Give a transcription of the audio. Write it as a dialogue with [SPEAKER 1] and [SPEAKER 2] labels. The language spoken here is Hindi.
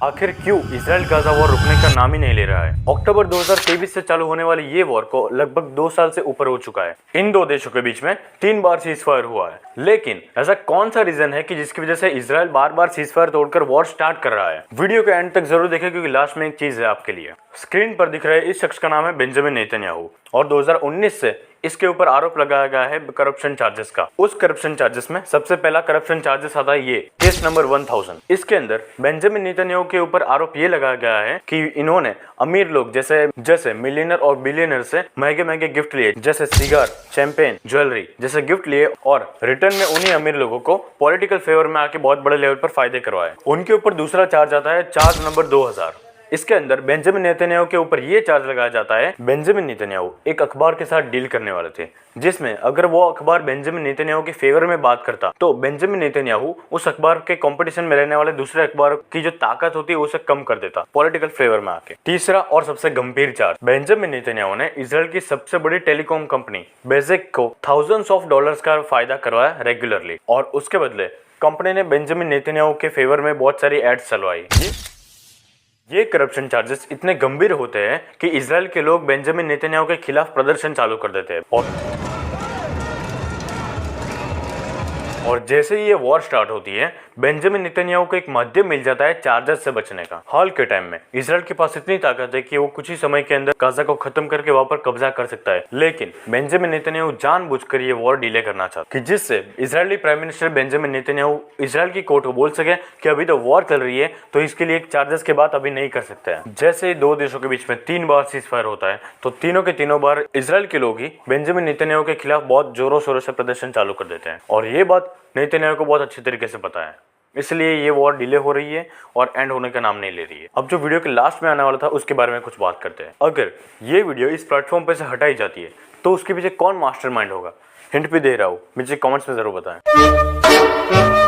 [SPEAKER 1] आखिर क्यों इजराइल गाजा वॉर रुकने का नाम ही नहीं ले रहा है। अक्टूबर 2023 से चालू होने वाली ये वॉर को लगभग 2 साल से ऊपर हो चुका है। इन दो देशों के बीच में 3 बार सीज फायर हुआ है, लेकिन ऐसा कौन सा रीजन है कि जिसकी वजह से इजराइल बार बार सीज फायर तोड़कर वॉर स्टार्ट कर रहा है। वीडियो के एंड तक जरूर देखें, क्योंकि लास्ट में एक चीज है आपके लिए। स्क्रीन पर दिख रहे इस शख्स का नाम है बेंजामिन नेतन्याहू और 2019 से इसके ऊपर आरोप लगाया गया है करप्शन चार्जेस का। उस करप्शन चार्जेस में सबसे पहला करप्शन चार्जेस आता है ये केस नंबर 1000। इसके अंदर बेंजामिन नेतन्याहू के ऊपर आरोप ये लगाया गया है कि इन्होंने अमीर लोग जैसे मिलियनर और बिलियनर से महंगे महंगे गिफ्ट लिए, जैसे सिगार, शैंपेन, ज्वेलरी जैसे गिफ्ट लिए और रिटर्न में उन्हीं अमीर लोगों को पॉलिटिकल फेवर में आके बहुत बड़े लेवल पर फायदे करवाए। उनके ऊपर दूसरा चार्ज आता है चार्ज नंबर 2000। इसके अंदर बेंजामिन नेतन्याहू के ऊपर ये चार्ज लगाया जाता है, बेंजामिन नेतन्याहू एक अखबार के साथ डील करने वाले थे, जिसमें अगर वो अखबार बेंजामिन नेतन्याहू के फेवर में बात करता तो बेंजामिन नेतन्याहू उस अखबार के कंपटीशन में रहने वाले दूसरे अखबार की जो ताकत होती है उसे कम कर देता पॉलिटिकल फेवर में आके। तीसरा और सबसे गंभीर चार्ज, बेंजामिन नेतन्याहू ने इजराइल की सबसे बड़ी टेलीकॉम कंपनी बेज़ेक को थाउजेंड्स ऑफ डॉलर्स का फायदा करवाया रेगुलरली, और उसके बदले कंपनी ने बेंजामिन नेतन्याहू के फेवर में बहुत सारी एड्स चलवाई। ये करप्शन चार्जेस इतने गंभीर होते हैं कि इजराइल के लोग बेंजामिन नेतन्याहू के खिलाफ प्रदर्शन चालू कर देते हैं और जैसे ही ये वॉर स्टार्ट होती है, बेंजामिन नेतन्याहू को एक माध्यम मिल जाता है चार्जेस से बचने का। हाल के टाइम में इजराइल के पास इतनी ताकत है कि वो कुछ ही समय के अंदर गाजा को खत्म करके वहां पर कब्जा कर सकता है, लेकिन बेंजामिन नेतन्याहू जानबूझकर ये वॉर डिले करना चाहता है कि जिससे Israeli prime minister Benjamin Netanyahu Israel की कोर्ट को बोल सके कि अभी तो वॉर चल रही है, तो इसके लिए एक चार्जेस के बाद अभी नहीं कर सकते हैं। जैसे दो देशों के बीच में 3 बार सीज फायर होता है, तो तीनों के तीनों बार इजराइल के लोग ही बेंजामिन नेतन्याहू के खिलाफ बहुत जोरों शोरों से प्रदर्शन चालू कर देते हैं, और ये बात नेतन्याहू को बहुत अच्छी तरीके से पता है। इसलिए ये वॉर डिले हो रही है और एंड होने का नाम नहीं ले रही है। अब जो वीडियो के लास्ट में आने वाला था उसके बारे में कुछ बात करते हैं। अगर ये वीडियो इस प्लेटफॉर्म पे से हटाई जाती है तो उसके पीछे कौन मास्टरमाइंड होगा, हिंट भी दे रहा हूँ, मुझे कमेंट्स में जरूर बताएं।